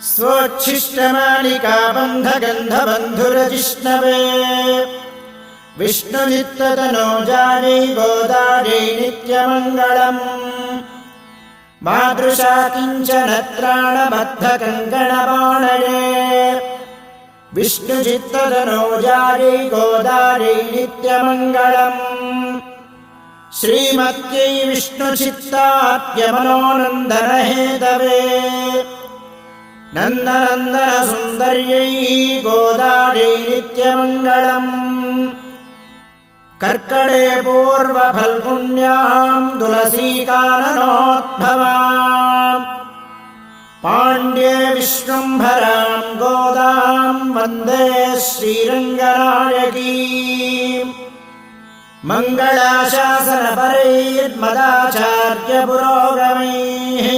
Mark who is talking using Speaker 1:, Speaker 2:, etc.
Speaker 1: स्वोच्छिष्टमालिका बन्धगन्धबन्धुरजिष्णवे विष्णुचित्ततनोजायै गोदायै नित्यमङ्गलम् मादृशा किञ्चन त्राणबद्धकङ्कणपाणये विष्णुचित्ततनोजायै गोदायै नित्यमङ्गलम् श्रीमत्यै विष्णुचित्ताख्यमनोनन्दनहेतवे नन्दनन्दनसुन्दर्यै गोदायै नित्यमङ्गलम् कर्कटे पूर्वफल्गुण्यां तुलसीकाननोद्भवाम् पाण्ड्ये विश्वम्भरां गोदां वन्दे श्रीरङ्गनायकीम् मङ्गलाशासनपरैर्मदाचार्यपुरोगमैः